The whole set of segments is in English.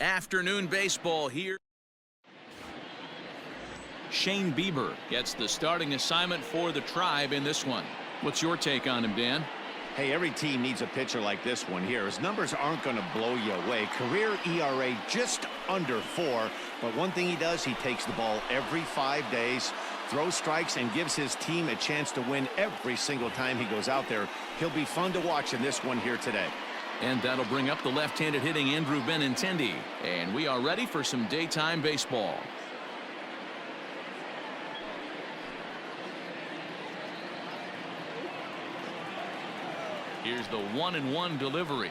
Afternoon baseball here. Shane Bieber gets the starting assignment for the Tribe in this one. What's your take on him, Dan? Hey, every team needs a pitcher like this one here. His numbers aren't going to blow you away. Career ERA just under 4. But one thing he does, he takes the ball every 5 days, throws strikes, and gives his team a chance to win every single time he goes out there. He'll be fun to watch in this one here today. And that'll bring up the left-handed hitting Andrew Benintendi. And we are ready for some daytime baseball. Here's the 1-1 delivery.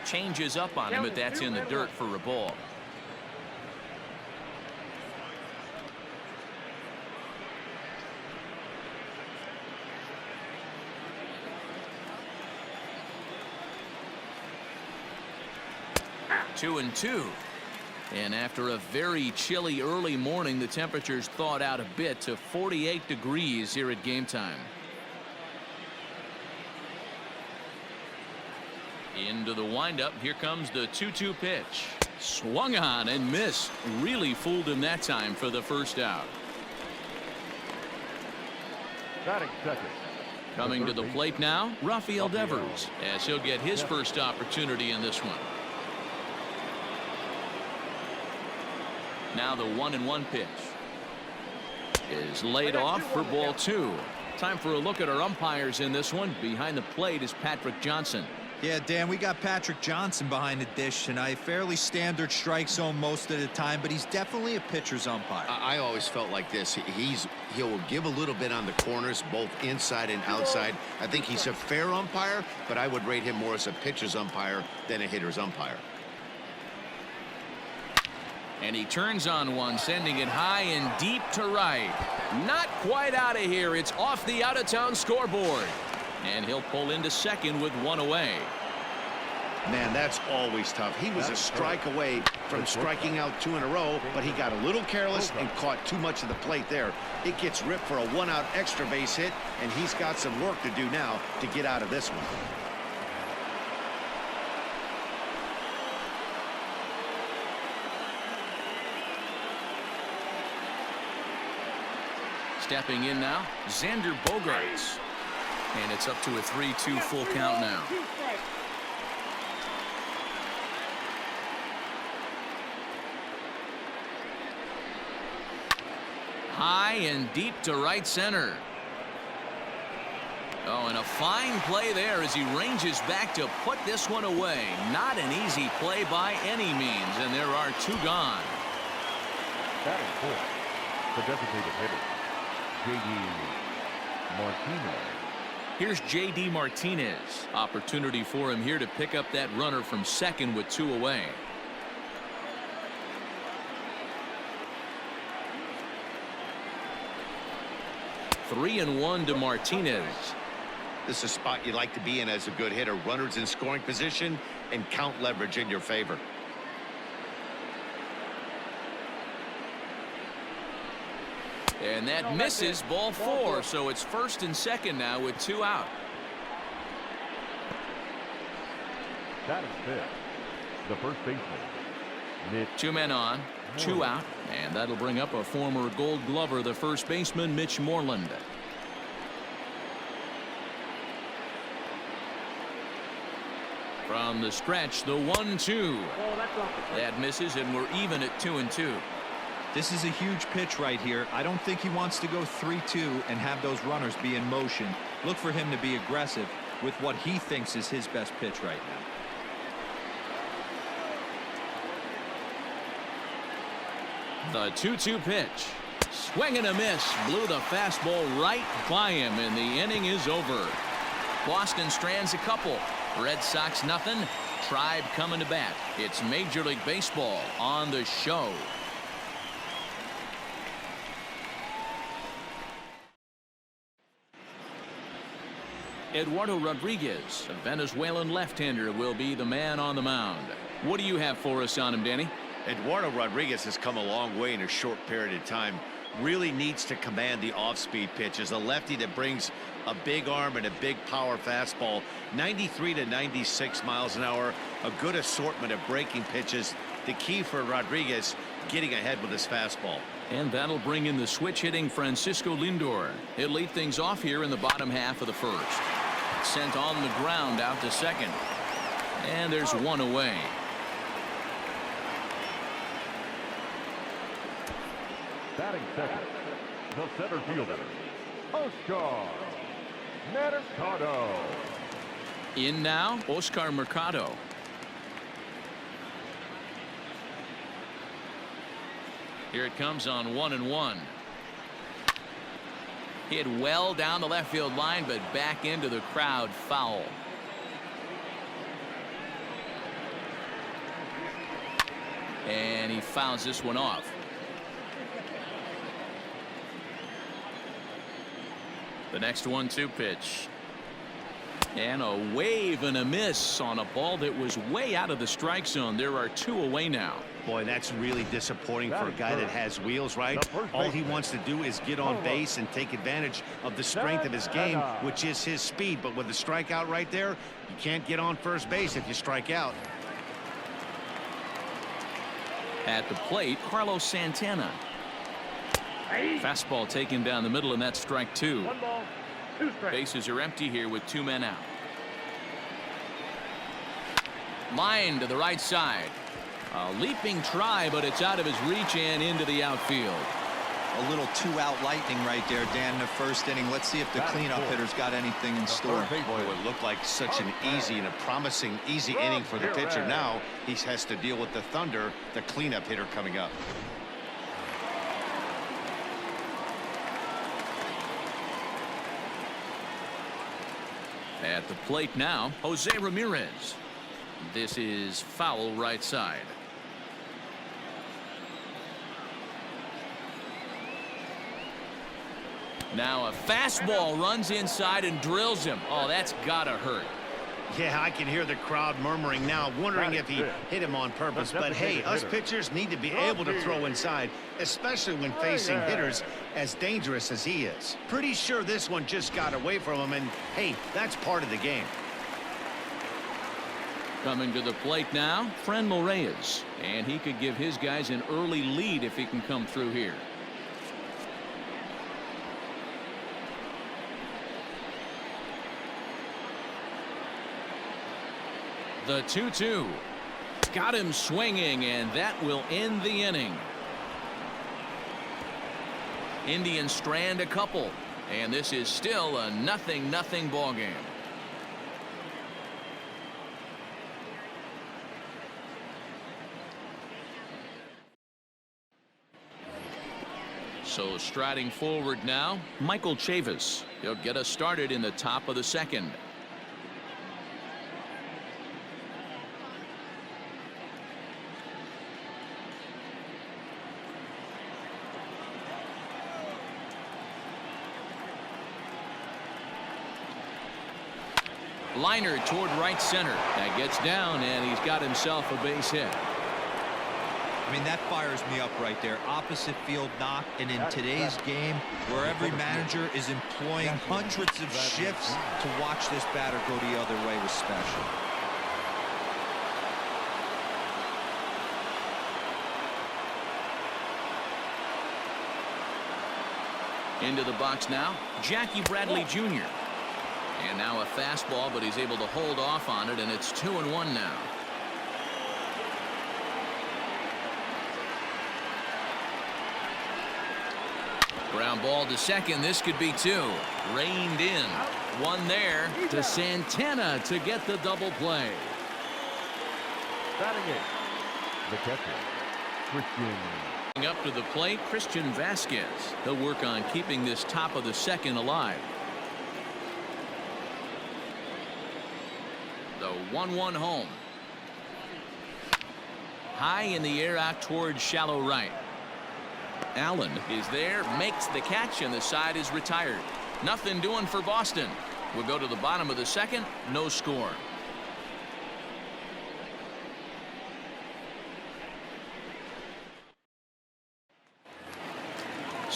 Changes up on him, but that's in the dirt for a ball. Two and two. And after a very chilly early morning, the temperatures thawed out a bit to 48 degrees here at game time. Into the windup. Here comes the 2-2 pitch. Swung on and missed. Really fooled him that time for the first out. Batting second. Coming to the plate now, Rafael Devers, as he'll get his first opportunity in this one. Now the 1-1 pitch is laid off for ball 2. Time for a look at our umpires in this one. Behind the plate is Patrick Johnson. Yeah, Dan, we got Patrick Johnson behind the dish, and a fairly standard strike zone most of the time, but he's definitely a pitcher's umpire. I always felt like this. He'll give a little bit on the corners, both inside and outside. I think he's a fair umpire, but I would rate him more as a pitcher's umpire than a hitter's umpire. And he turns on one, sending it high and deep to right. Not quite out of here. It's off the out-of-town scoreboard. And he'll pull into second with one away. Man, that's always tough. He was a strike away from striking out 2 in a row, but he got a little careless and caught too much of the plate there. It gets ripped for a 1-out extra base hit, and he's got some work to do now to get out of this one. Stepping in now, Xander Bogaerts. And it's up to a 3-2 full count now. High and deep to right center. Oh, and a fine play there as he ranges back to put this one away. Not an easy play by any means, and there are 2 gone. Batting fourth, the designated hitter, J.D. Martinez. Here's J.D. Martinez. Opportunity for him here to pick up that runner from second with 2 away. Three and 1 to Martinez. This is a spot you like to be in as a good hitter. Runners in scoring position and count leverage in your favor. And that misses, ball 4, so it's first and second now with 2 out. That is fifth. The first baseman, 2 men on, 2 out, and that'll bring up a former Gold Glover, the first baseman, Mitch Moreland. From the stretch, the 1-2. That misses, and we're even at 2 and 2. This is a huge pitch right here. I don't think he wants to go 3-2 and have those runners be in motion. Look for him to be aggressive with what he thinks is his best pitch right now. The 2-2 pitch. Swing and a miss. Blew the fastball right by him, and the inning is over. Boston strands a couple. Red Sox nothing. Tribe coming to bat. It's Major League Baseball on the show. Eduardo Rodriguez, a Venezuelan left-hander, will be the man on the mound. What do you have for us on him, Danny? Eduardo Rodriguez has come a long way in a short period of time. really needs to command the off-speed pitches. A lefty that brings a big arm and a big power fastball, 93 to 96 miles an hour, a good assortment of breaking pitches. The key for Rodriguez, getting ahead with his fastball. And that'll bring in the switch hitting Francisco Lindor. He'll lead things off here in the bottom half of the first. Sent on the ground out to second. And there's one away. Batting second, the center fielder, Oscar Mercado. In now, Oscar Mercado. Here it comes on 1-1. Hit well down the left field line, but back into the crowd, foul. And he fouls this one off. The next 1-2 pitch. And a wave and a miss on a ball that was way out of the strike zone. There are two away now. Boy, that's really disappointing for a guy that has wheels, right? All he wants to do is get on base and take advantage of the strength of his game, which is his speed. But with the strikeout right there, you can't get on first base if you strike out. At the plate, Carlos Santana. Fastball taken down the middle, and that's strike two. 1 ball, 2 strikes. Bases are empty here with 2 men out. Line to the right side. A leaping try, but it's out of his reach and into the outfield. A little 2-out lightning right there, Dan, in the first inning. Let's see if the cleanup hitter's got anything in store. Boy, it looked like such an easy and a promising easy inning for the pitcher. Now he has to deal with the thunder, the cleanup hitter coming up. At the plate now, Jose Ramirez. This is foul right side. Now a fastball runs inside and drills him. Oh, that's gotta hurt. Yeah, I can hear the crowd murmuring now, wondering if he hit him on purpose. But hey, us pitchers need to be able to throw inside, especially when facing hitters as dangerous as he is. Pretty sure this one just got away from him, and hey, that's part of the game. Coming to the plate now, Franmil Reyes. And he could give his guys an early lead if he can come through here. The 2-2. Got him swinging, and that will end the inning. Indians strand a couple, and this is still a 0-0 ball game. So striding forward now, Michael Chavis. He'll get us started in the top of the second. Liner toward right center. That gets down, and he's got himself a base hit. I mean, that fires me up right there. Opposite field knock, and in today's game, where every manager is employing hundreds of shifts to watch this batter go the other way was special. Into the box now, Jackie Bradley Jr. And now a fastball, but he's able to hold off on it, and it's 2-1 now. Ground ball to second. This could be 2. Reined in. 1 there to Santana to get the double play. Batting 8, the catcher, Christian. Up to the plate, Christian Vasquez. He'll work on keeping this top of the second alive. The 1-1 home. High in the air out towards shallow right. Allen is there, makes the catch, and the side is retired. Nothing doing for Boston. We'll go to the bottom of the second. No score.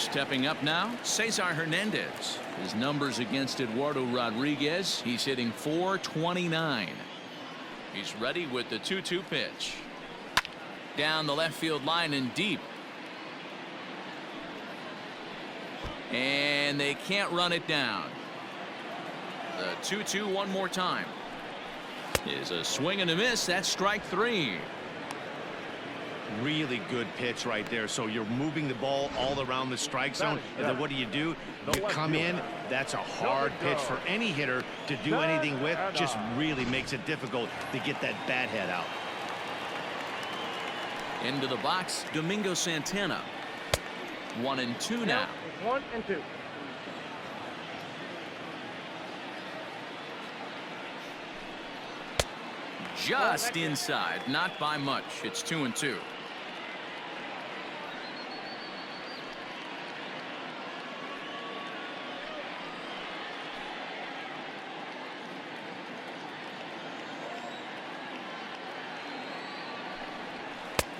Stepping up now, Cesar Hernandez. His numbers against Eduardo Rodriguez. He's hitting .429. He's ready with the 2-2 pitch. Down the left field line and deep. And they can't run it down. The 2-2 one more time. Is a swing and a miss. That's strike 3. Really good pitch right there. So you're moving the ball all around the strike zone, and then what do? You come in. That's a hard pitch for any hitter to do anything with. Just really makes it difficult to get that bat head out. Into the box, Domingo Santana. 1-2 now. 1-2. Just inside, not by much. It's 2-2.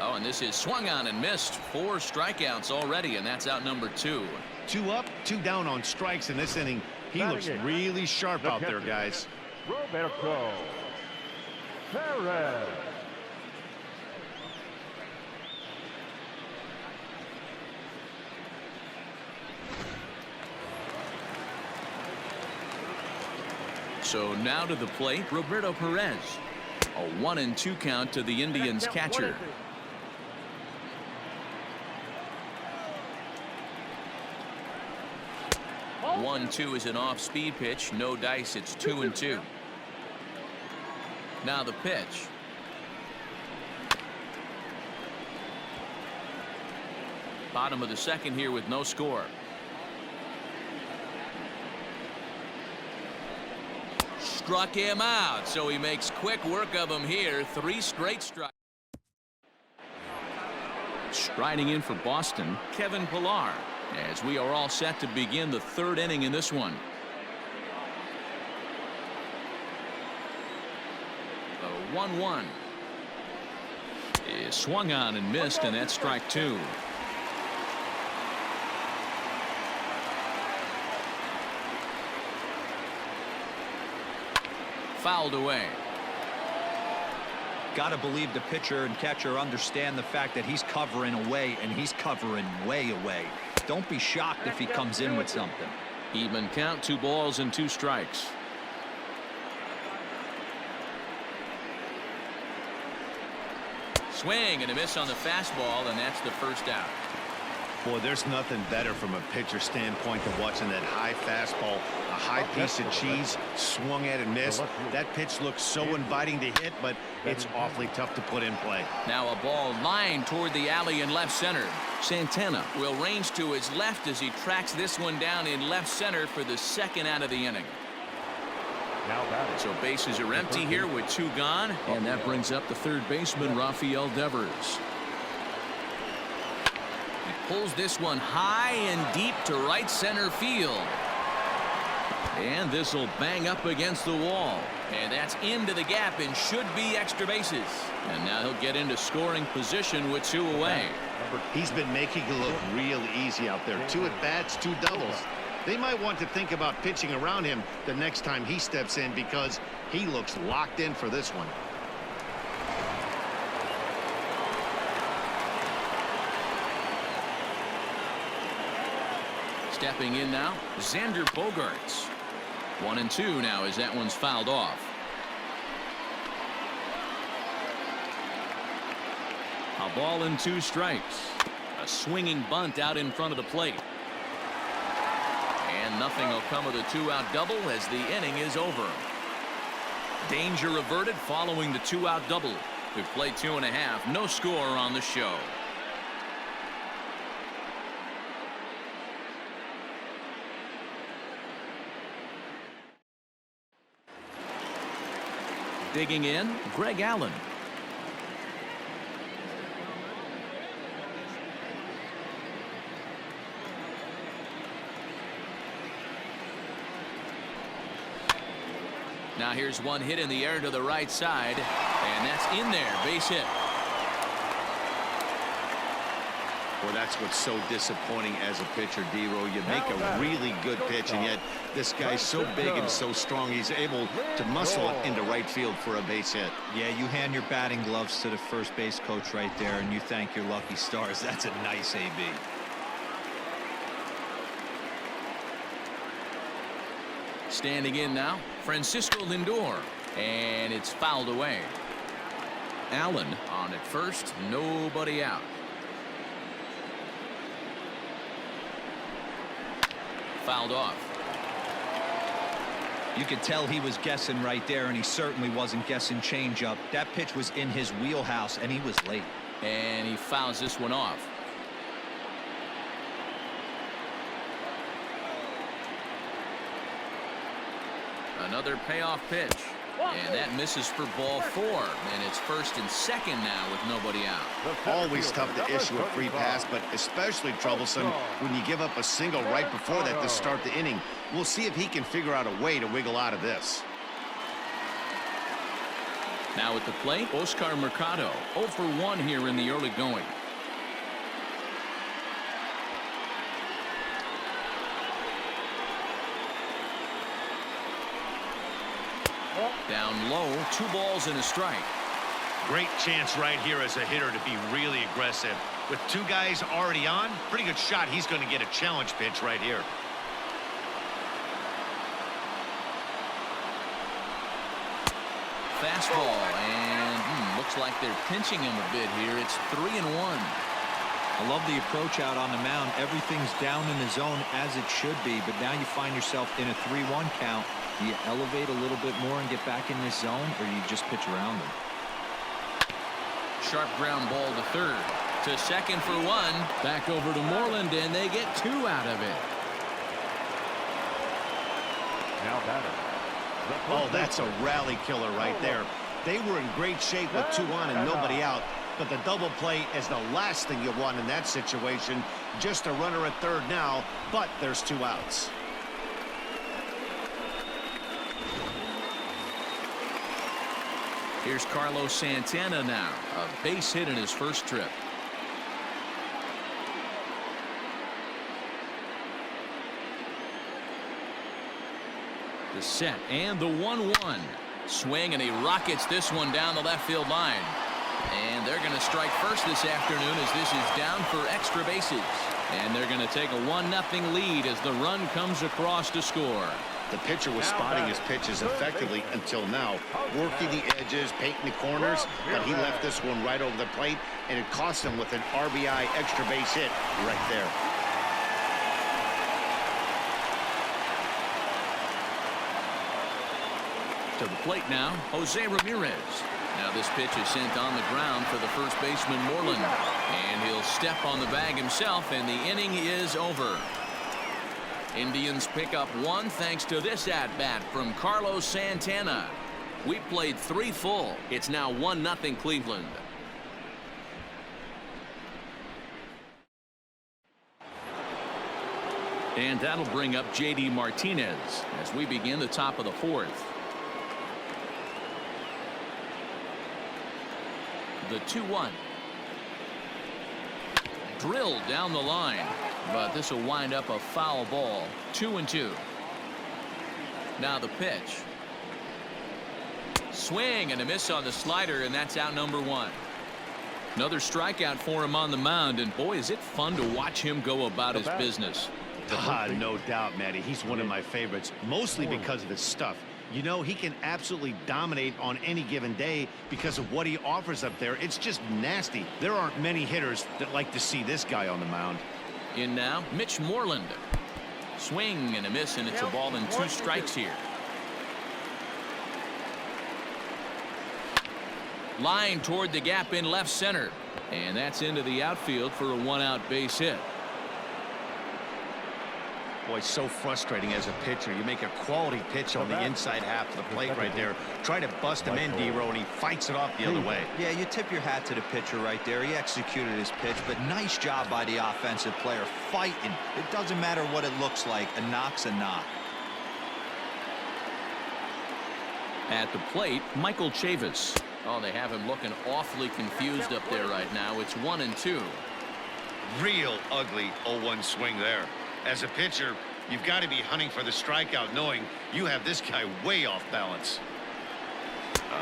Oh, and this is swung on and missed. 4 strikeouts already, and that's out number 2. 2 up, 2 down on strikes in this inning. He looks really sharp out there, guys. Roberto Perez. So now to the plate, Roberto Perez. A 1-2 count to the Indians catcher. One, 2 is an off-speed pitch. No dice. It's 2-2. Now the pitch. Bottom of the second here with no score. Struck him out, so he makes quick work of him here. 3 straight strikes. Striding in for Boston, Kevin Pillar, as we are all set to begin the 3rd inning in this one. The 1-1 is swung on and missed, and that's strike 2. Fouled away. Got to believe the pitcher and catcher understand the fact that he's covering away, and he's covering way away. Don't be shocked if he comes in with something. Even count, 2 balls and 2 strikes. Swing and a miss on the fastball, and that's the first out. Boy, there's nothing better from a pitcher standpoint than watching that high fastball, a high piece of cheese, swung at and missed. That pitch looks so inviting to hit, but it's awfully tough to put in play. Now a ball lined toward the alley in left center. Santana will range to his left as he tracks this one down in left center for the 2nd out of the inning. So bases are empty here with 2 gone, and that brings up the 3rd baseman, Rafael Devers. He pulls this one high and deep to right center field. And this will bang up against the wall. And that's into the gap and should be extra bases. And now he'll get into scoring position with 2 away. He's been making it look real easy out there. 2 at-bats, 2 doubles. They might want to think about pitching around him the next time he steps in, because he looks locked in for this one. Stepping in now, Xander Bogaerts. 1-2 now as that one's fouled off. A ball and 2 strikes. A swinging bunt out in front of the plate. And nothing will come of the 2-out double as the inning is over. Danger averted following the 2-out double. We've played 2.5. No score on the show. Digging in, Greg Allen. Now here's one hit in the air to the right side, and that's in there. Base hit. Well, that's what's so disappointing as a pitcher, D-Row. You make a really good pitch, and yet this guy's so big and so strong, he's able to muscle it into right field for a base hit. Yeah, you hand your batting gloves to the first base coach right there, and you thank your lucky stars. That's a nice AB. Standing in now, Francisco Lindor, and it's fouled away. Allen on at first, nobody out. Fouled off. You could tell he was guessing right there, and he certainly wasn't guessing changeup. That pitch was in his wheelhouse, and he was late. And he fouls this one off. Another payoff pitch. And that misses for ball 4. And it's first and second now with nobody out. Always tough to issue a free pass, but especially troublesome when you give up a single right before that to start the inning. We'll see if he can figure out a way to wiggle out of this. Now at the plate, Oscar Mercado, 0 for 1 here in the early going. Down low, 2 balls and a strike. Great chance right here as a hitter to be really aggressive. With 2 guys already on, pretty good shot. He's going to get a challenge pitch right here. Fastball, and looks like they're pinching him a bit here. It's 3-1. I love the approach out on the mound. Everything's down in the zone as it should be, but now you find yourself in a 3-1 count. Do you elevate a little bit more and get back in this zone, or do you just pitch around them? Sharp ground ball to third. To second for 1. Back over to Moreland, and they get 2 out of it. Now batter. Oh, that's a rally killer right there. They were in great shape with 2 on and nobody out. But the double play is the last thing you want in that situation. Just a runner at third now, but there's 2 outs. Here's Carlos Santana now. A base hit in his first trip. The set and the 1-1. Swing, and he rockets this one down the left field line. And they're going to strike first this afternoon as this is down for extra bases. And they're going to take a 1-0 lead as the run comes across to score. The pitcher was spotting his pitches effectively until now, working the edges, painting the corners, but he left this one right over the plate, and it cost him with an RBI extra base hit right there. To the plate now, Jose Ramirez. Now this pitch is sent on the ground for the first baseman Moreland, and he'll step on the bag himself, and the inning is over. Indians pick up 1 thanks to this at-bat from Carlos Santana. We played 3 full. It's now 1-0 Cleveland. And that'll bring up J.D. Martinez as we begin the top of the 4th. The 2-1. Drilled down the line, but this will wind up a foul ball. 2-2. Now the pitch. Swing and a miss on the slider, and that's out number 1. Another strikeout for him on the mound, and boy, is it fun to watch him go about his business. No doubt, Matty. He's one of my favorites, mostly because of his stuff. You know, he can absolutely dominate on any given day because of what he offers up there. It's just nasty. There aren't many hitters that like to see this guy on the mound. In now, Mitch Moreland. Swing and a miss, and it's a ball and 2 strikes here. Line toward the gap in left center, and that's into the outfield for a 1-out base hit. Boy, so frustrating as a pitcher. You make a quality pitch on the inside half of the plate right there. Try to bust him in, D-Row, and he fights it off the other way. Yeah, you tip your hat to the pitcher right there. He executed his pitch, but nice job by the offensive player fighting. It doesn't matter what it looks like. A knock's a knock. At the plate, Michael Chavis. Oh, they have him looking awfully confused up there right now. It's 1-2. Real ugly 0-1 swing there. As a pitcher, you've got to be hunting for the strikeout, knowing you have this guy way off balance.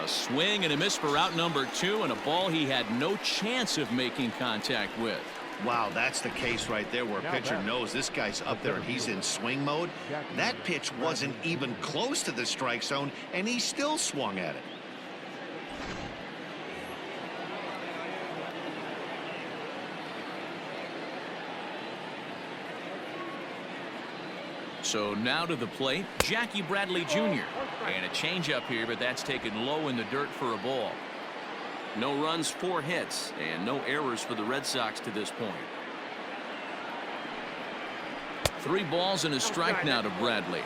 A swing and a miss for out number 2, and a ball he had no chance of making contact with. Wow, that's the case right there, where a pitcher knows this guy's up there and he's in swing mode. That pitch wasn't even close to the strike zone, and he still swung at it. So now to the plate, Jackie Bradley Jr. And a changeup here, but that's taken low in the dirt for a ball. No runs, 4 hits, and no errors for the Red Sox to this point. 3 balls and a strike now to Bradley.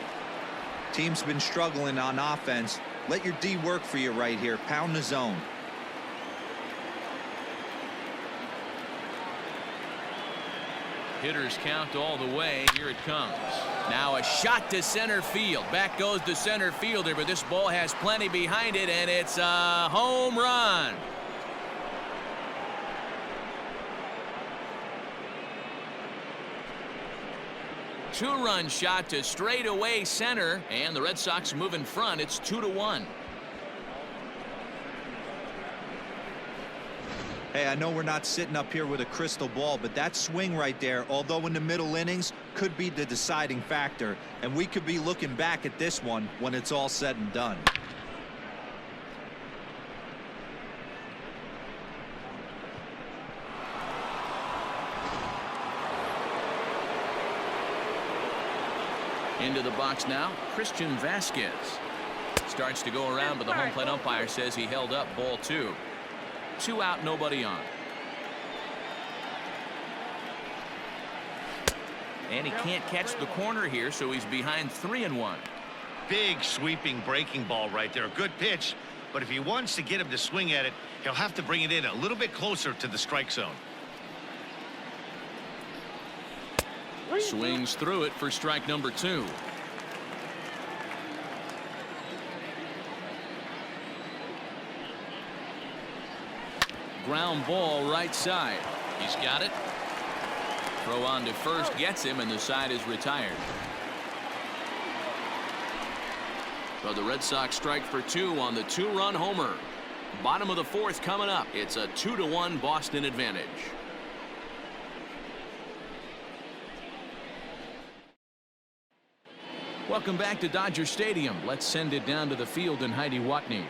Team's been struggling on offense. Let your D work for you right here. Pound the zone. Hitters count all the way. Here it comes. Now a shot to center field. Back goes the center fielder, but this ball has plenty behind it, and it's a home run. Two-run shot to straightaway center, and the Red Sox move in front. It's 2-1. Hey, I know we're not sitting up here with a crystal ball, but that swing right there, although in the middle innings, could be the deciding factor, and we could be looking back at this one when it's all said and done. Into the box now, Christian Vasquez. Starts to go around, but the home plate umpire says he held up, ball 2. 2 out, nobody on. And he can't catch the corner here, so he's behind 3-1. Big sweeping breaking ball right there. Good pitch, but if he wants to get him to swing at it, he'll have to bring it in a little bit closer to the strike zone. Swings through it for strike number 2. Ground ball right side. He's got it. Throw on to first gets him, and the side is retired. So the Red Sox strike for 2 on the 2-run homer. Bottom of the 4th coming up. It's a 2-1 Boston advantage. Welcome back to Dodger Stadium. Let's send it down to the field and Heidi Watney.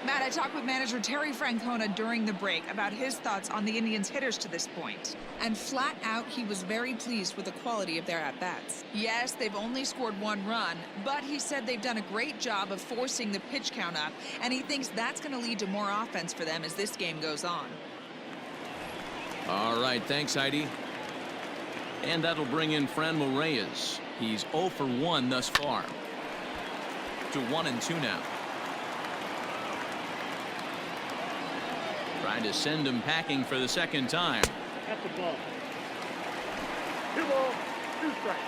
Matt, I talked with manager Terry Francona during the break about his thoughts on the Indians' hitters to this point. And flat out, he was very pleased with the quality of their at-bats. Yes, they've only scored 1 run, but he said they've done a great job of forcing the pitch count up, and he thinks that's going to lead to more offense for them as this game goes on. All right, thanks, Heidi. And that'll bring in Franmil Reyes. He's 0 for 1 thus far. To 1-2 now. Trying to send him packing for the 2nd time. At the ball. 2 balls, 2 strikes.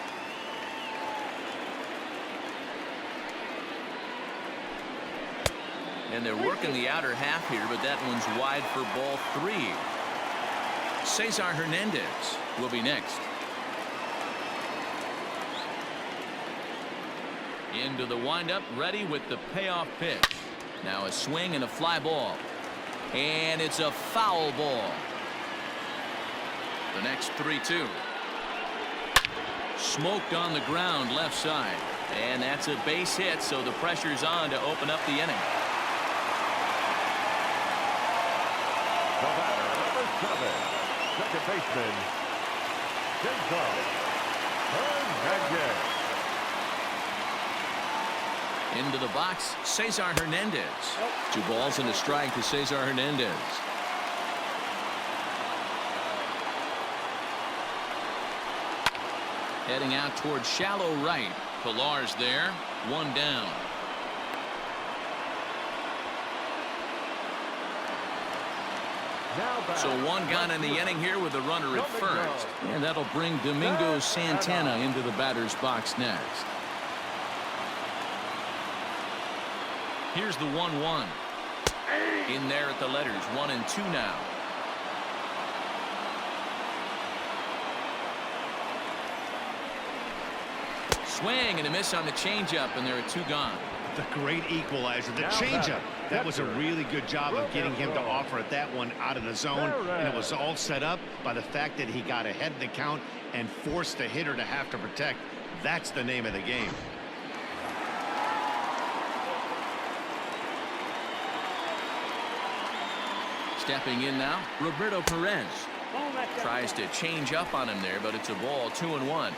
And they're working the outer half here, but that one's wide for ball 3. Cesar Hernandez will be next. Into the windup, ready with the payoff pitch. Now a swing and a fly ball. And it's a foul ball. The next 3-2. Smoked on the ground left side. And that's a base hit, so the pressure's on to open up the inning. The batter, number 7, second baseman, Cesar Hernandez. Into the box, Cesar Hernandez. 2 balls and a strike to Cesar Hernandez. Heading out towards shallow right. Pilar's there. 1 down. So 1 gone in the inning here with a runner at first. And that'll bring Domingo Santana into the batter's box next. Here's the 1-1. In there at the letters, 1-2 now. swing and a miss on the changeup, and there are 2 gone. The great equalizer, the changeup. That was a really good job of getting him to offer at that one out of the zone, and it was all set up by the fact that he got ahead in the count and forced the hitter to have to protect. That's the name of the game. Stepping in now, Roberto Perez. Tries to change up on him there, but it's a ball, 2-1.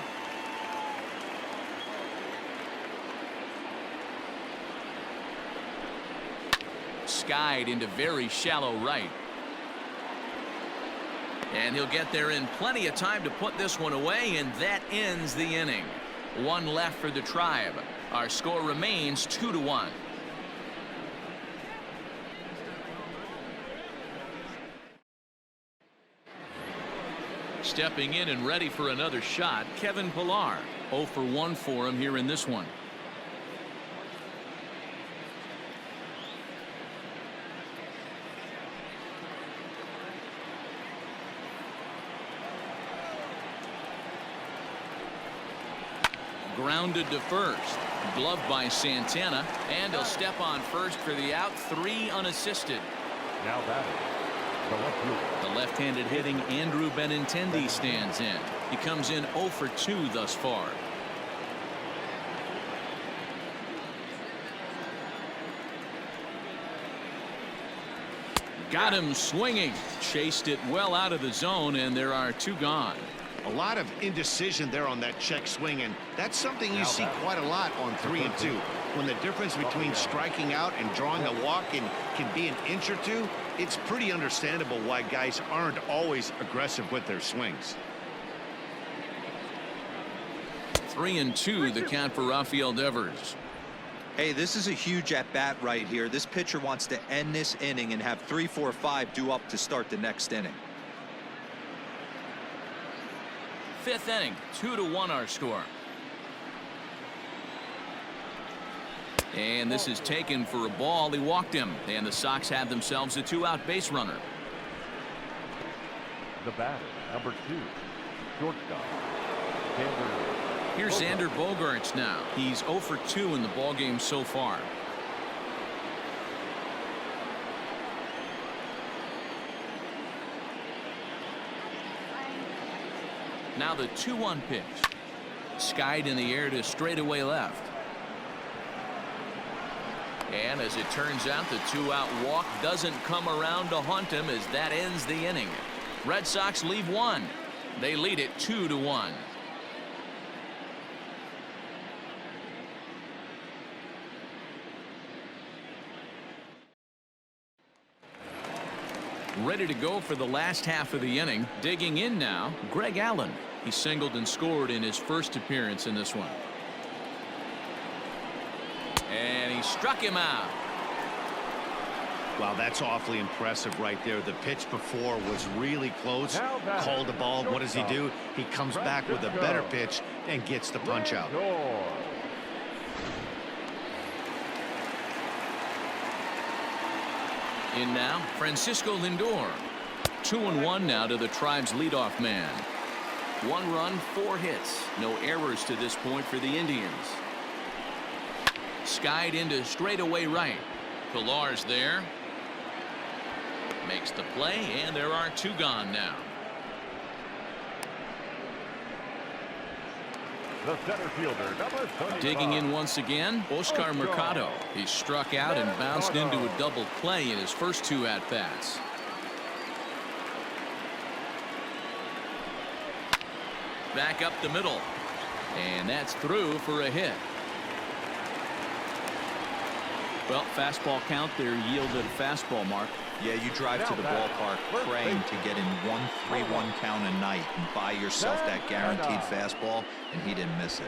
Skied into very shallow right. And he'll get there in plenty of time to put this one away, and that ends the inning. 1 left for the Tribe. Our score remains 2-1. Stepping in and ready for another shot, Kevin Pillar. 0 for 1 for him here in this one. Grounded to first. Gloved by Santana, and he'll step on first for the out. 3 unassisted. Now batting, the left fielder. The left-handed hitting Andrew Benintendi stands in. He comes in 0 for 2 thus far. Got him swinging. Chased it well out of the zone, and there are 2 gone. A lot of indecision there on that check swing, and that's something you see quite a lot on 3 and 2. When the difference between striking out and drawing a walk can be an inch or 2, it's pretty understandable why guys aren't always aggressive with their swings. 3 and 2, the count for Rafael Devers. Hey, this is a huge at-bat right here. This pitcher wants to end this inning and have 3, 4, 5 due up to start the next inning. 5th inning, 2-1 our score. And this is taken for a ball. He walked him, and the Sox have themselves a 2-out base runner. The batter, number 2, shortstop. Here's Xander Bogaerts now. He's 0 for 2 in the ballgame so far. Now the 2-1 pitch. Skied in the air to straightaway left. And as it turns out, the 2-out walk doesn't come around to haunt him, as that ends the inning. Red Sox leave 1. They lead it 2-1. Ready to go for the last half of the inning. Digging in now, Greg Allen. He singled and scored in his first appearance in this one. And he struck him out. Wow, that's awfully impressive right there. The pitch before was really close. Called the ball. What does he do? He comes back with a better pitch and gets the punch out. In now, Francisco Lindor. 2-1 now to the Tribe's leadoff man. 1 run, 4 hits. No errors to this point for the Indians. Skied into straightaway right. Pillar's there. Makes the play, and there are 2 gone now. The center fielder, number 25. Digging in once again, Oscar Mercado. He struck out and bounced into a double play in his first 2 at-bats. Back up the middle, and that's through for a hit. Well, fastball count there yielded a fastball mark. Yeah, you drive to the ballpark praying to get in 1-3-1 count a night and buy yourself that guaranteed fastball, and he didn't miss it.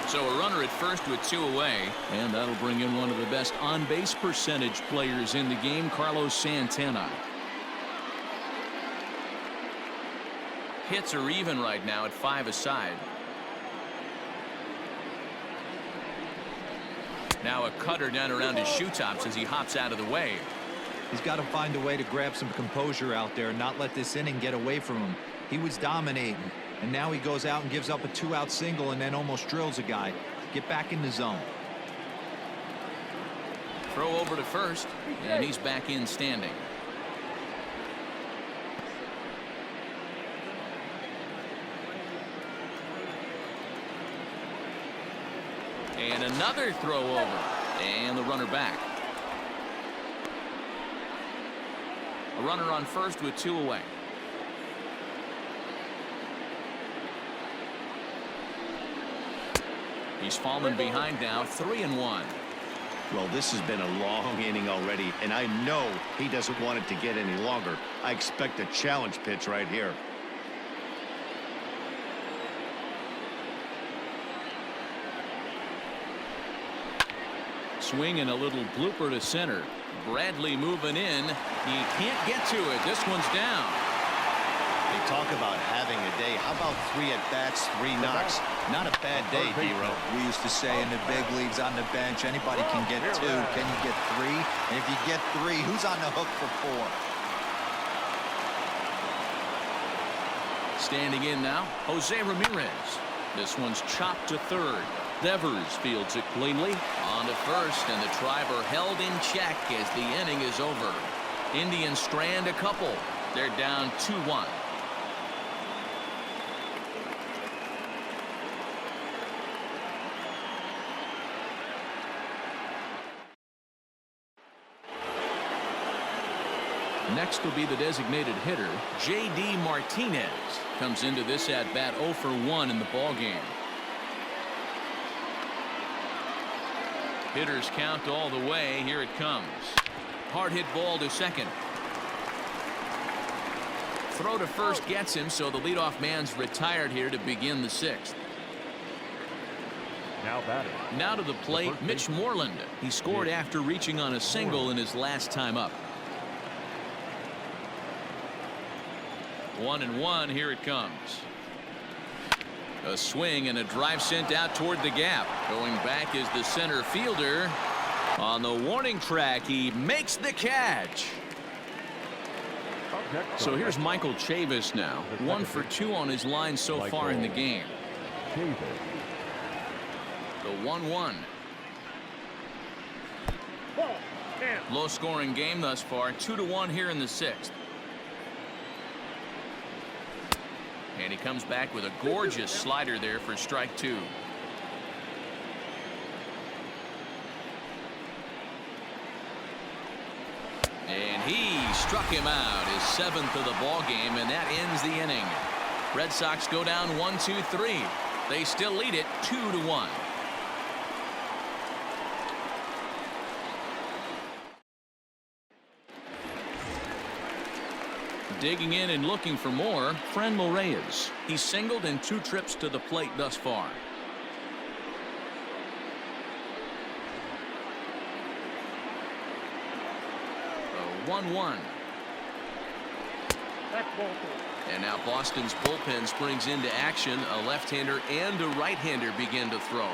So a runner at first with 2 away, and that'll bring in one of the best on-base percentage players in the game, Carlos Santana. Hits are even right now at 5 aside. Now a cutter down around his shoe tops as he hops out of the way. He's got to find a way to grab some composure out there and not let this inning get away from him. He was dominating, and now he goes out and gives up a 2-out single and then almost drills a guy. Get back in the zone. Throw over to first, and he's back in standing. And another throw over, and the runner back. A runner on first with 2 away. He's fallen behind now, 3-1. Well, this has been a long inning already, and I know he doesn't want it to get any longer. I expect a challenge pitch right here. Swing and a little blooper to center. Bradley moving in. He can't get to it. This one's down. They talk about having a day. How about 3 at-bats, 3 knocks? Not a bad day, D-Row. We used to say in the big leagues on the bench, anybody can get 2. Can you get 3? And if you get 3, who's on the hook for 4? Standing in now, Jose Ramirez. This one's chopped to third. Devers fields it cleanly. On to first, and the Triber held in check as the inning is over. Indians strand a couple. They're down 2-1. Next will be the designated hitter, J.D. Martinez. Comes into this at-bat 0 for 1 in the ballgame. Hitters count all the way. Here it comes. Hard hit ball to second. Throw to first gets him, so the leadoff man's retired here to begin the 6th. Now batting. Now to the plate, Mitch Moreland. He scored after reaching on a single in his last time up. 1-1. Here it comes. A swing and a drive sent out toward the gap. Going back is the center fielder. On the warning track, he makes the catch. So here's Michael Chavis now. 1 for 2 on his line so far in the game. The 1-1. Low scoring game thus far. 2-1 here in the 6th. And he comes back with a gorgeous slider there for strike 2. And he struck him out, his 7th of the ball game, and that ends the inning. Red Sox go down 1-2-3. They still lead it 2-1. Digging in and looking for more, Franmil Reyes. He's singled in 2 trips to the plate thus far. A 1-1. And now Boston's bullpen springs into action. A left-hander and a right-hander begin to throw.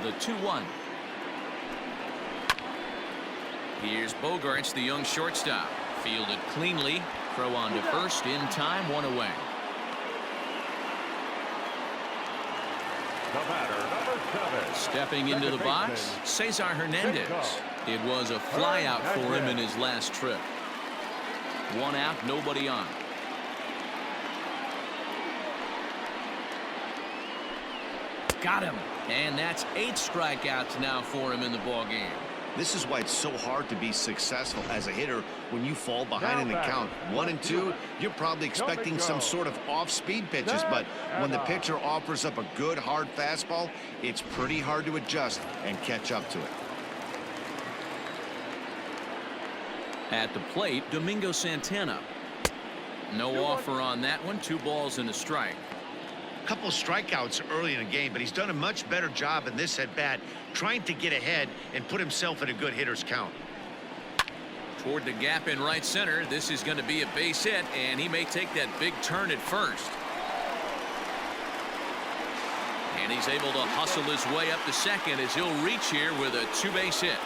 The 2-1. Here's Bogarts, the young shortstop. Fielded cleanly. Throw on to first in time. 1 away. The batter, number 7. Stepping into the box, Cesar Hernandez. It was a fly out for him in his last trip. 1 out, nobody on. Got him. And that's 8 strikeouts now for him in the ball game. This is why it's so hard to be successful as a hitter when you fall behind in the count. 1 and 2, you're probably expecting some sort of off-speed pitches, but when the pitcher offers up a good hard fastball, it's pretty hard to adjust and catch up to it. At the plate, Domingo Santana. No offer on that one. 2 balls and a strike. Couple strikeouts early in the game, but he's done a much better job in this at bat trying to get ahead and put himself in a good hitter's count. Toward the gap in right center. This is going to be a base hit, and he may take that big turn at first. And And he's able to hustle his way up to second as he'll reach here with a 2-base hit.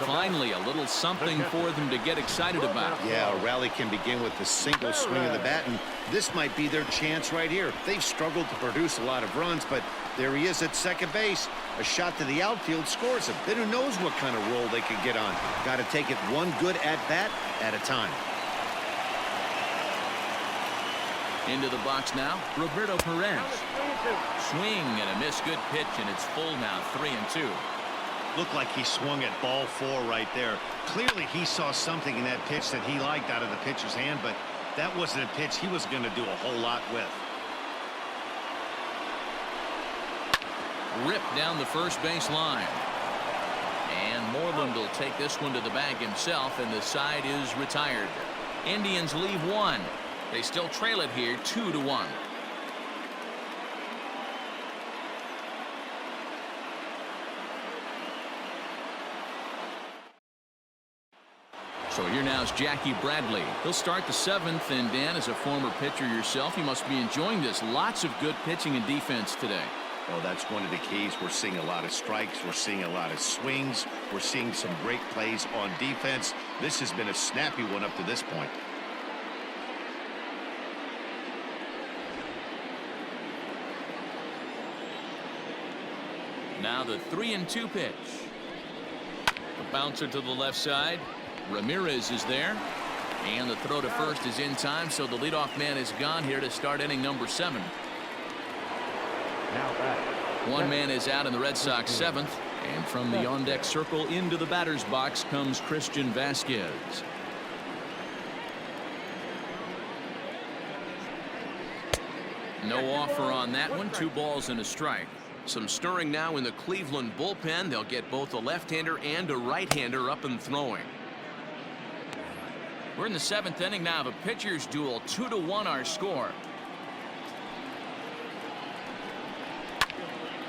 Finally, a little something for them to get excited about. Yeah, a rally can begin with a single swing of the bat, and this might be their chance right here. They've struggled to produce a lot of runs, but there he is at second base. A shot to the outfield scores him. Then who knows what kind of roll they could get on. Got to take it one good at-bat at a time. Into the box now, Roberto Perez. Swing and a miss. Good pitch, and it's full now, 3-2. Looked like he swung at ball 4 right there. Clearly he saw something in that pitch that he liked out of the pitcher's hand, but that wasn't a pitch he was going to do a whole lot with. Ripped down the first base line. And Moreland will take this one to the bag himself, and the side is retired. Indians leave one. They still trail it here 2-1. So here now is Jackie Bradley. He'll start the 7th, and Dan, as a former pitcher yourself, you must be enjoying this. Lots of good pitching and defense today. Well, that's one of the keys. We're seeing a lot of strikes. We're seeing a lot of swings. We're seeing some great plays on defense. This has been a snappy one up to this point. Now the 3-2 pitch. The bouncer to the left side. Ramirez is there, and the throw to first is in time, so the leadoff man is gone here to start inning number 7. One man is out in the Red Sox 7th, and from the on-deck circle into the batter's box comes Christian Vasquez. No offer on that one. 2 balls and a strike. Some stirring now in the Cleveland bullpen. They'll get both a left-hander and a right-hander up and throwing. We're in the 7th inning now of a pitcher's duel. 2-1 our score.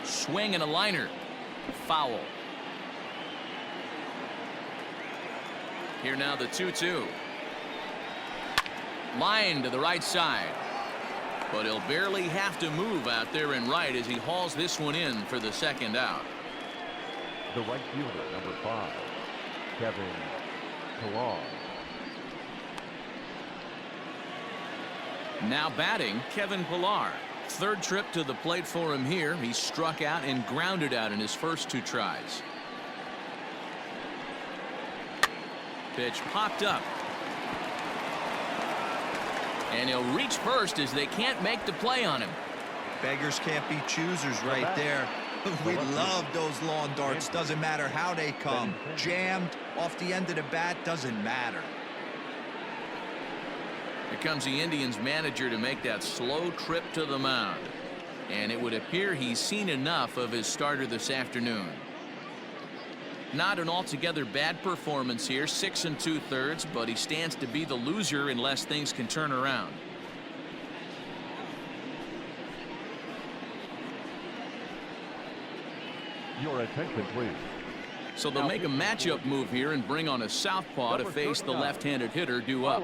Swing and a liner. Foul. Here now the 2-2. Line to the right side. But he'll barely have to move out there in right as he hauls this one in for the 2nd out. The right fielder, number 5, Kevin Pillar. Now batting, Kevin Pillar. 3rd trip to the plate for him here. He struck out and grounded out in his first 2 tries. Pitch popped up. And he'll reach first as they can't make the play on him. Beggars can't be choosers right there. We love those lawn darts. Doesn't matter how they come. Jammed off the end of the bat, doesn't matter. Here comes the Indians manager to make that slow trip to the mound. And it would appear he's seen enough of his starter this afternoon. Not an altogether bad performance here, 6 2/3, but he stands to be the loser unless things can turn around. Your attention, please. So they'll make a matchup move here and bring on a southpaw to face the left-handed hitter due up.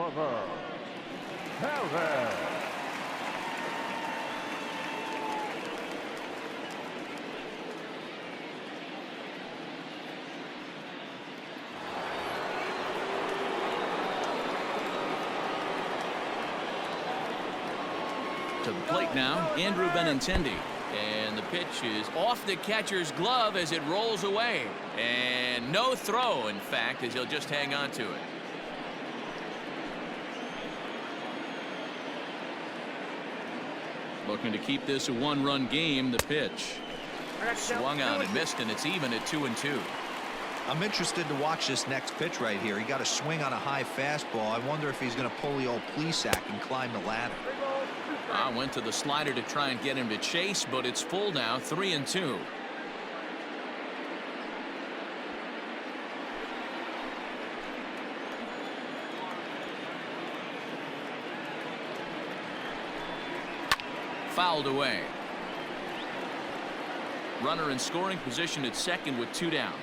To the plate now, Andrew Benintendi. And the pitch is off the catcher's glove as it rolls away. And no throw, in fact, as he'll just hang on to it. Looking to keep this a 1-run game. The pitch. Swung on and missed, and it's even at 2-2. I'm interested to watch this next pitch right here. He got a swing on a high fastball. I wonder if he's going to pull the old Plesac and climb the ladder. Went to the slider to try and get him to chase, but it's full now, 3-2. Fouled away. Runner in scoring position at second with 2 down.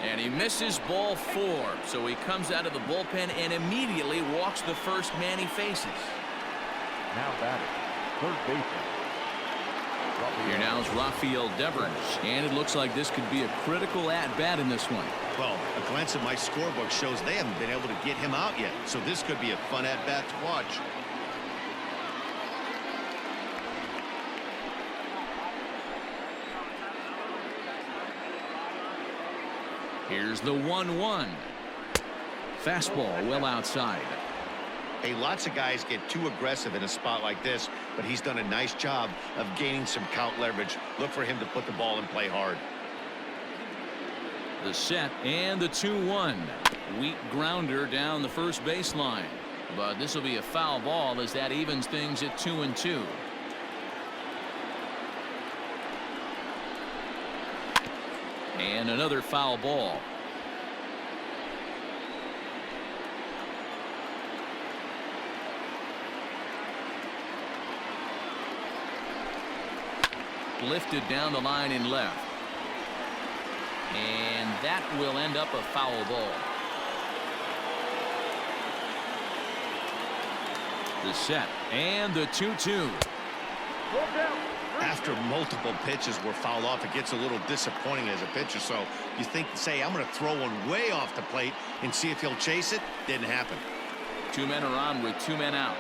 And he misses ball 4. So he comes out of the bullpen and immediately walks the first man he faces. Now batting, third baseman. Here now is Rafael Devers, and it looks like this could be a critical at-bat in this one. Well, a glance at my scorebook shows they haven't been able to get him out yet, so this could be a fun at-bat to watch. Here's the 1-1. Fastball well outside. Hey, lots of guys get too aggressive in a spot like this, but he's done a nice job of gaining some count leverage. Look for him to put the ball in play hard. The set and the 2-1. Weak grounder down the first baseline. But this will be a foul ball as that evens things at 2-2. And another foul ball. Lifted down the line in left. And that will end up a foul ball. The set and the 2-2. After multiple pitches were fouled off, it gets a little disappointing as a pitcher. So you think, say, I'm going to throw one way off the plate and see if he'll chase it. Didn't happen. 2 men are on with 2 men out.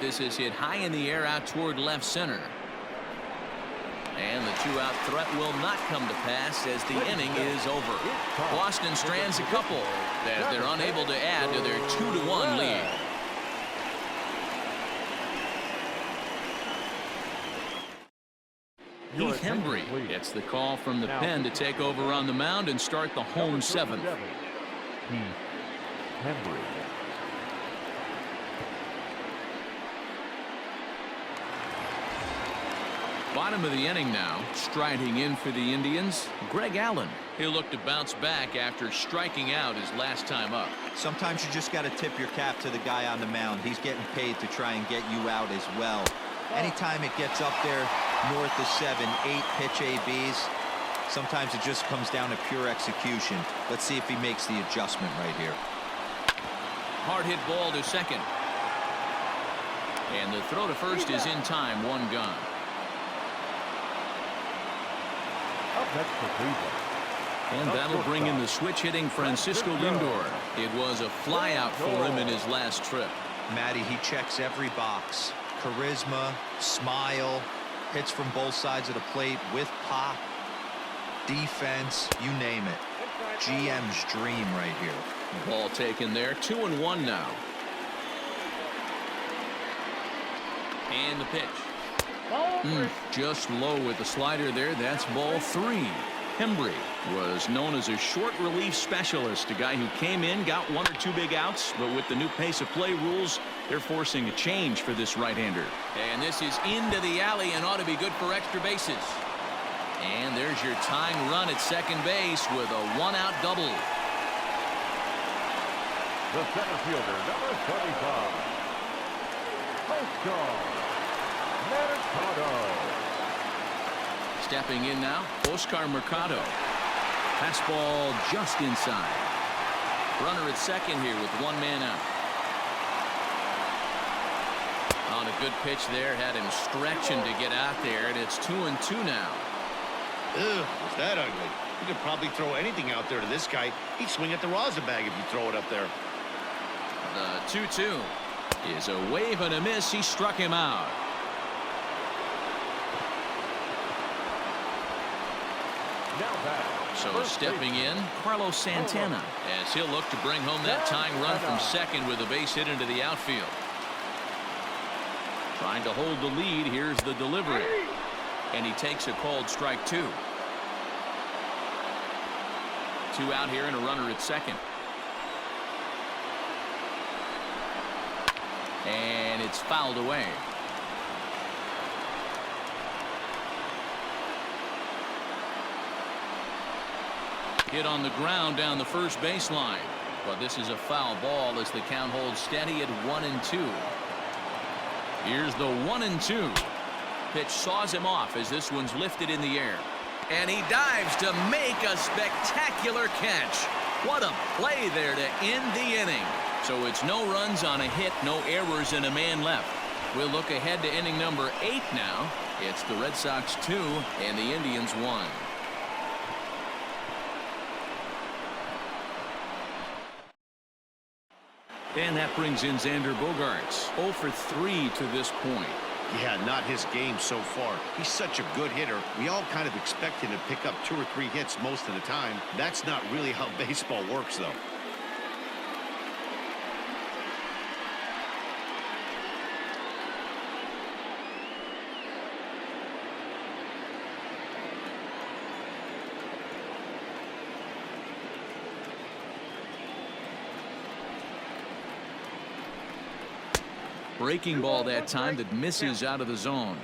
This is hit high in the air out toward left center. And the 2-out threat will not come to pass as the inning is over. Boston strands a couple that they're unable to add to their 2-1 lead. Heath Hembry gets the call from the pen to take over on the mound and start the home 7th. Heath Hembry. Bottom of the inning now, striding in for the Indians, Greg Allen. He'll look to bounce back after striking out his last time up. Sometimes you just got to tip your cap to the guy on the mound. He's getting paid to try and get you out as well. Anytime it gets up there north of 7, 8 pitch ABs, sometimes it just comes down to pure execution. Let's see if he makes the adjustment right here. Hard hit ball to second. And the throw to first is in time, 1 gone. And that'll bring in the switch hitting Francisco Lindor. It was a flyout for him in his last trip. Matty, he checks every box. Charisma, smile, hits from both sides of the plate with pop, defense, you name it. GM's dream right here. Ball taken there, 2-1 now. And the pitch. Just low with the slider there. That's ball 3. Hembry was known as a short relief specialist, a guy who came in, got 1 or 2 big outs, but with the new pace of play rules, they're forcing a change for this right-hander. And this is into the alley and ought to be good for extra bases. And there's your tying run at second base with a 1-out double. The center fielder, number 35. Oscar Mercado. Stepping in now, Oscar Mercado. Fastball just inside. Runner at second here with 1 man out. On a good pitch there, had him stretching to get out there, and it's 2-2 now. Ugh, was that ugly? You could probably throw anything out there to this guy. He'd swing at the rosin bag if you throw it up there. The 2-2 is a wave and a miss. He struck him out. So stepping in, Carlos Santana, as he'll look to bring home that tying run from second with a base hit into the outfield. Trying to hold the lead. Here's the delivery. And he takes a called strike 2. 2 out here and a runner at second. And it's fouled away. Hit on the ground down the first baseline. But this is a foul ball as the count holds steady at 1-2. Here's the 1-2. Pitch saws him off as this one's lifted in the air. And he dives to make a spectacular catch. What a play there to end the inning. So it's no runs on a hit, no errors, and a man left. We'll look ahead to inning number 8 now. It's the Red Sox 2 and the Indians 1. And that brings in Xander Bogaerts. 0 for 3 to this point. Yeah, not his game so far. He's such a good hitter. We all kind of expect him to pick up 2 or 3 hits most of the time. That's not really how baseball works, though. Breaking ball that time that misses out of the zone.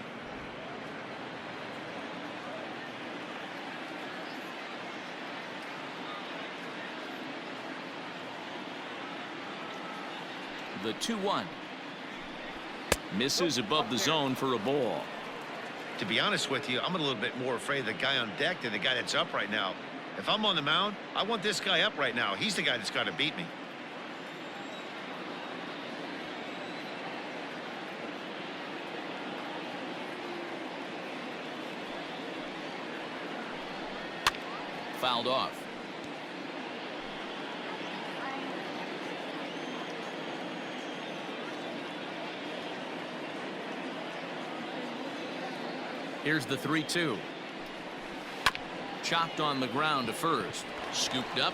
The 2-1. Misses above the zone for a ball. To be honest with you, I'm a little bit more afraid of the guy on deck than the guy that's up right now. If I'm on the mound, I want this guy up right now. He's the guy that's got to beat me. Fouled off. Here's the 3-2. Chopped on the ground to first. Scooped up.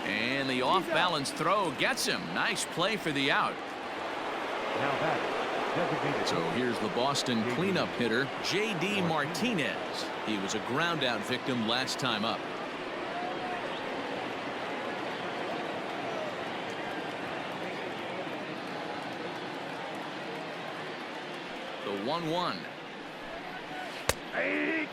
And the off-balance throw gets him. Nice play for the out. Now that designated. So here's the Boston cleanup hitter, J.D. Martinez. He was a ground-out victim last time up. The 1-1. Hey,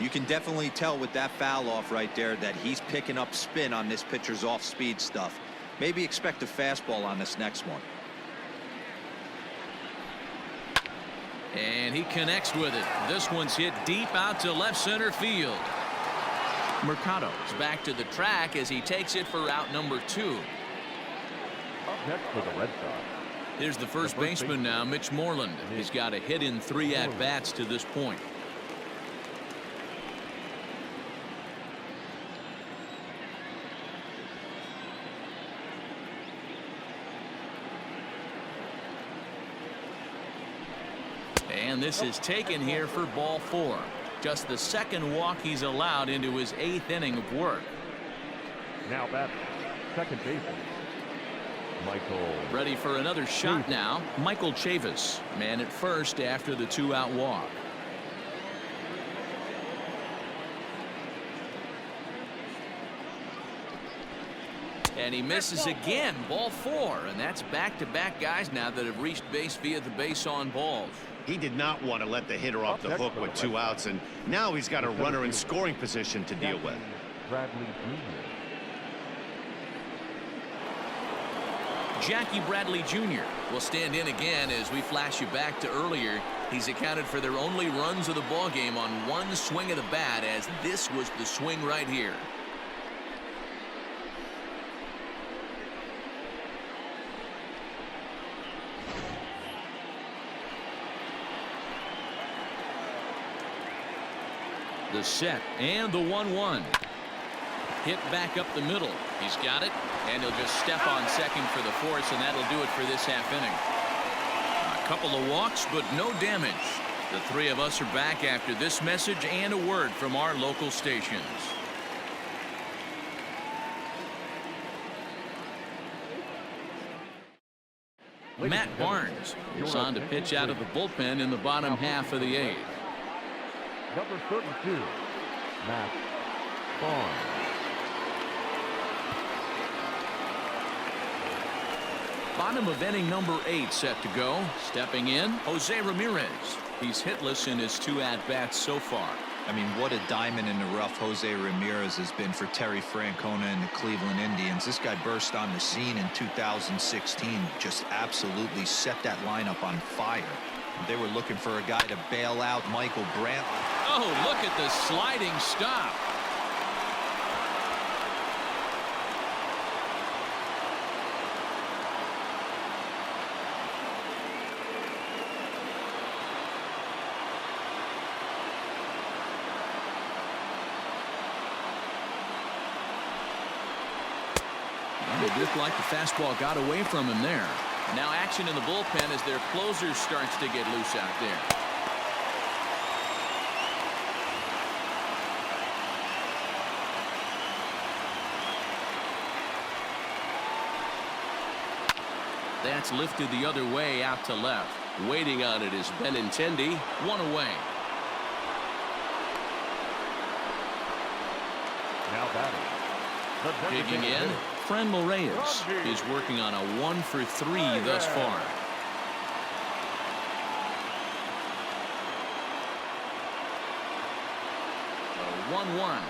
You can definitely tell with that foul off right there that he's picking up spin on this pitcher's off-speed stuff. Maybe expect a fastball on this next one. And he connects with it. This one's hit deep out to left center field. Mercado's back to the track as he takes it for out number 2. up next for the Red Sox. Here's the first baseman now, Mitch Moreland. He's got a hit in 3 at-bats to this point. And this is taken here for ball 4. Just the second walk he's allowed into his 8th inning of work. Now batting, second baseman, Michael. Ready for another shot now. Michael Chavis, man at first after the 2-out walk. And he misses again. Ball 4. And that's back-to-back guys now that have reached base via the base on balls. He did not want to let the hitter off the hook with 2 outs, and now he's got a runner in scoring position to deal with. Bradley Jr. Jackie Bradley Jr. will stand in again as we flash you back to earlier. He's accounted for their only runs of the ball game on one swing of the bat, as this was the swing right here. The set and the 1-1. Hit back up the middle. He's got it, and he'll just step on second for the force, and that'll do it for this half inning. A couple of walks, but no damage. The 3 of us are back after this message and a word from our local stations. Matt Barnes is on to pitch out of the bullpen in the bottom half of the 8th. Number 32, Matt Barnes. Bottom of inning number 8 set to go. Stepping in, Jose Ramirez. He's hitless in his 2 at-bats so far. I mean, what a diamond in the rough Jose Ramirez has been for Terry Francona and the Cleveland Indians. This guy burst on the scene in 2016, just absolutely set that lineup on fire. They were looking for a guy to bail out Michael Brantley. Oh, look at the sliding stop. It looked like the fastball got away from him there. Now action in the bullpen as their closer starts to get loose out there. That's lifted the other way out to left. Waiting on it is Benintendi. 1 away. Now batting. Digging in, Franmil Reyes is working on a 1 for 3 thus far. The 1-1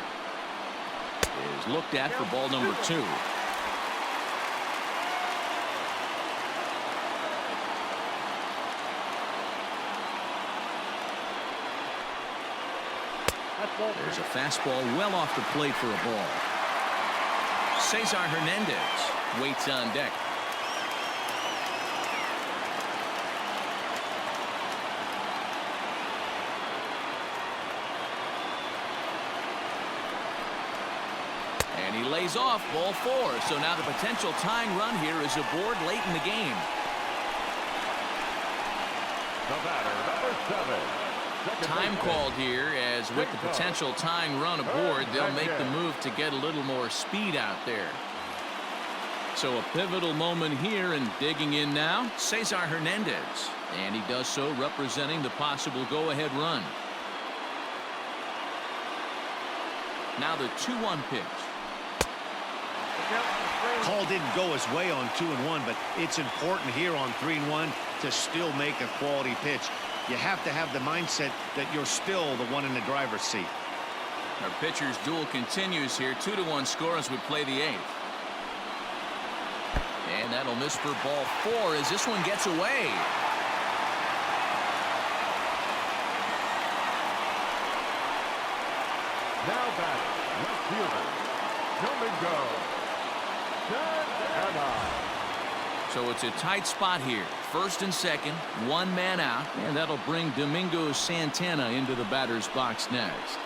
is looked at for ball number 2. There's a fastball well off the plate for a ball. Cesar Hernandez waits on deck. And he lays off ball 4. So now the potential tying run here is aboard late in the game. The batter, number 7. Time called here, as with the potential tying run aboard, they'll make the move to get a little more speed out there. So a pivotal moment here, and digging in now, Cesar Hernandez. And he does so representing the possible go-ahead run. Now the 2-1 pitch. Call didn't go his way on 2-1, but it's important here on 3-1 to still make a quality pitch. You have to have the mindset that you're still the one in the driver's seat. Our pitcher's duel continues here. 2-1 score as we play the 8th. And that'll miss for ball 4 as this one gets away. Now batting, left fielder, Domingo Santana. So it's a tight spot here. First and second, 1 man out, and that'll bring Domingo Santana into the batter's box next.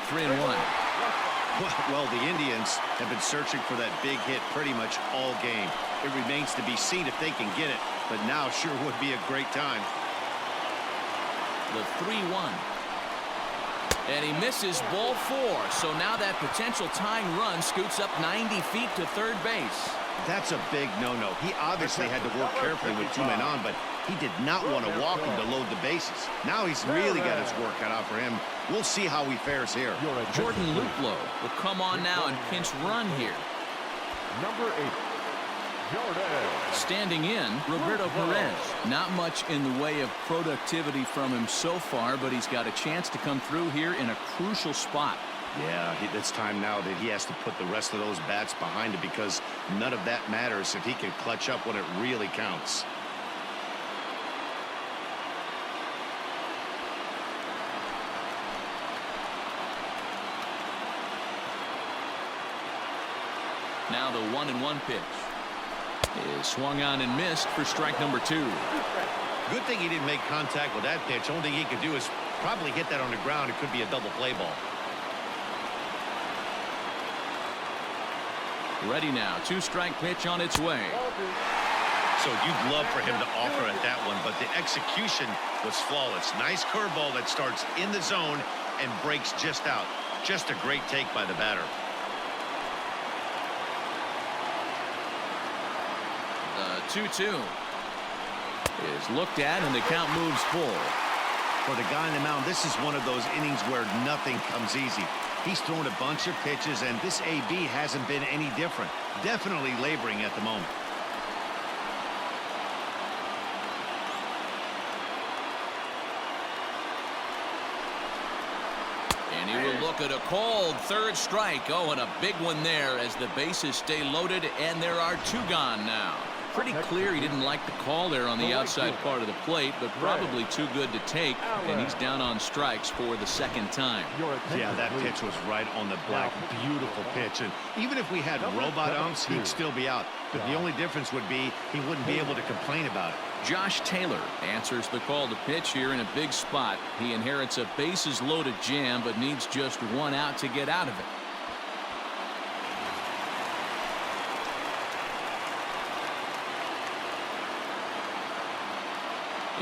Three and 1. Well, the Indians have been searching for that big hit pretty much all game. It remains to be seen if they can get it, but now sure would be a great time. The 3-1. And he misses ball 4. So now that potential tying run scoots up 90 feet to third base. That's a big no-no. He obviously had to work carefully with 2 men on, but he did not want to walk him to load the bases. Now he's really got his work cut out for him. We'll see how he fares here. Jordan Luplow will come on now and pinch run here. Number 8, Jordan. Standing in, Roberto Perez. Not much in the way of productivity from him so far, but he's got a chance to come through here in a crucial spot. Yeah, it's time now that he has to put the rest of those bats behind him, because none of that matters if he can clutch up when it really counts. Now the 1-1 pitch is swung on and missed for strike number 2. Good thing he didn't make contact with that pitch. Only thing he could do is probably hit that on the ground. It could be a double play ball. Ready now. 2-strike pitch on its way. So you'd love for him to offer at that one, but the execution was flawless. Nice curveball that starts in the zone and breaks just out. Just a great take by the batter. The 2-2 is looked at, and the count moves full. For the guy on the mound, this is one of those innings where nothing comes easy. He's thrown a bunch of pitches, and this AB hasn't been any different. Definitely laboring at the moment. And he will look at a called third strike. Oh, and a big one there as the bases stay loaded, and there are 2 gone now. Pretty clear he didn't like the call there on the outside part of the plate, but probably too good to take, and he's down on strikes for the 2nd time. Yeah, that pitch was right on the black. Beautiful pitch. And even if we had robot umps, he'd still be out. But the only difference would be he wouldn't be able to complain about it. Josh Taylor answers the call to pitch here in a big spot. He inherits a bases loaded jam, but needs just 1 out to get out of it.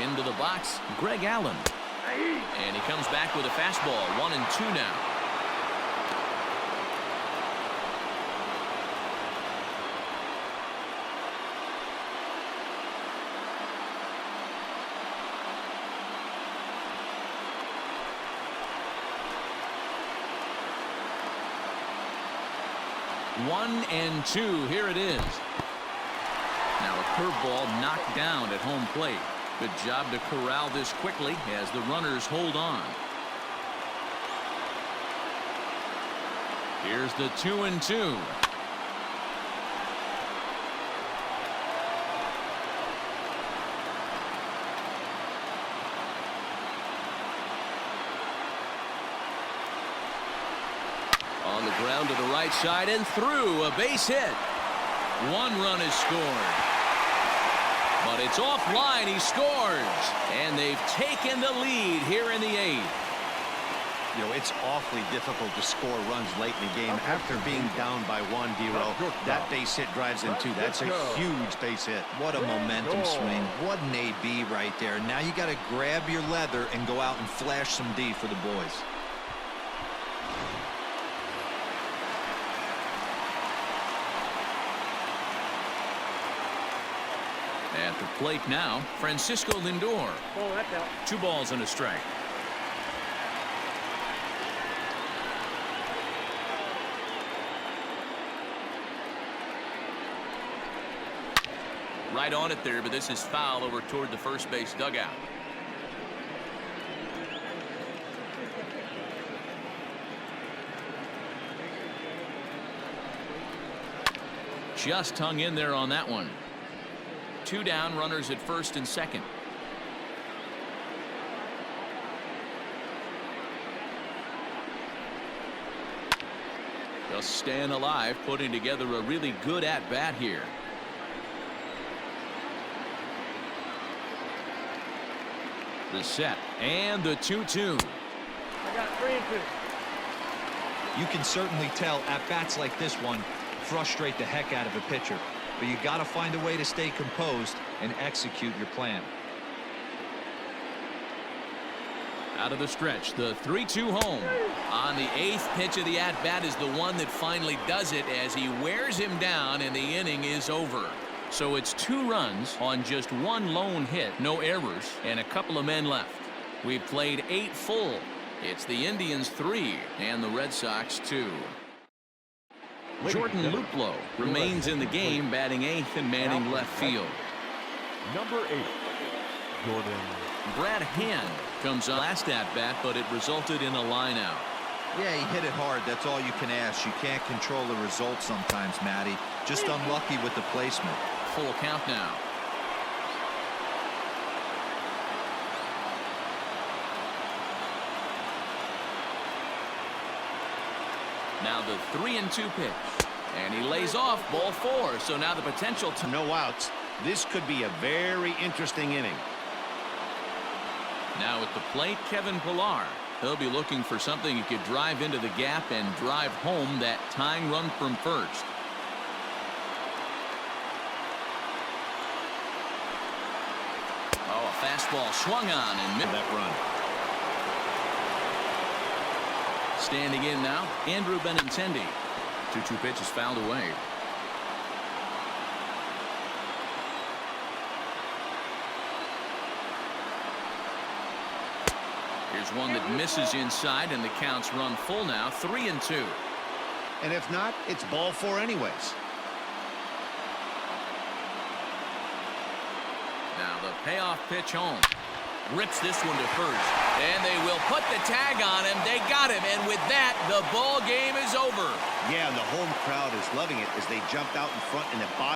Into the box, Greg Allen. And he comes back with a fastball, 1-2 now. One and 2, here it is. Now a curveball knocked down at home plate. Good job to corral this quickly as the runners hold on. Here's the 2-2. On the ground to the right side and through, a base hit. 1 run is scored. But it's offline. He scores. And they've taken the lead here in the 8th. You know, it's awfully difficult to score runs late in the game after being down by 1, D-Row. That base hit drives in 2. That's a huge base hit. What a momentum swing. What an AB right there. Now you got to grab your leather and go out and flash some D for the boys. At the plate now, Francisco Lindor. 2 balls and a strike. Right on it there, but this is foul over toward the first base dugout. Just hung in there on that one. 2 down, runners at first and second. Just staying alive, putting together a really good at-bat here. The set and the 2-2. I got 3 and 2. You can certainly tell at-bats like this one frustrate the heck out of a pitcher. But you got to find a way to stay composed and execute your plan. Out of the stretch, the 3-2 home. On the 8th pitch of the at-bat is the one that finally does it as he wears him down and the inning is over. So it's 2 runs on just 1 lone hit, no errors, and a couple of men left. We've played 8 full. It's the Indians 3 and the Red Sox 2. Jordan Luplow remains in the game, batting 8th and manning left field. Number 8, Jordan. Brad Hand comes on last at bat, but it resulted in a line out. Yeah, he hit it hard. That's all you can ask. You can't control the result sometimes, Matty. Just unlucky with the placement. Full count now. Now the 3-2 pitch, and he lays off ball 4. So now the potential to No outs. This could be a very interesting inning. now at the plate, Kevin Pillar. He'll be looking for something he could drive into the gap and drive home that tying run from first. Oh, a fastball swung on and missed That run. Standing in now, Andrew Benintendi. 2-2 pitch is fouled away. Here's one that misses inside, and the count's run full now, 3-2. And if not, it's ball four anyways. Now the payoff pitch home. Rips this one to first. And they will put the tag on him. They got him. And with that, the ball game is over. Yeah, and the home crowd is loving it as they jumped out in front in the bottom.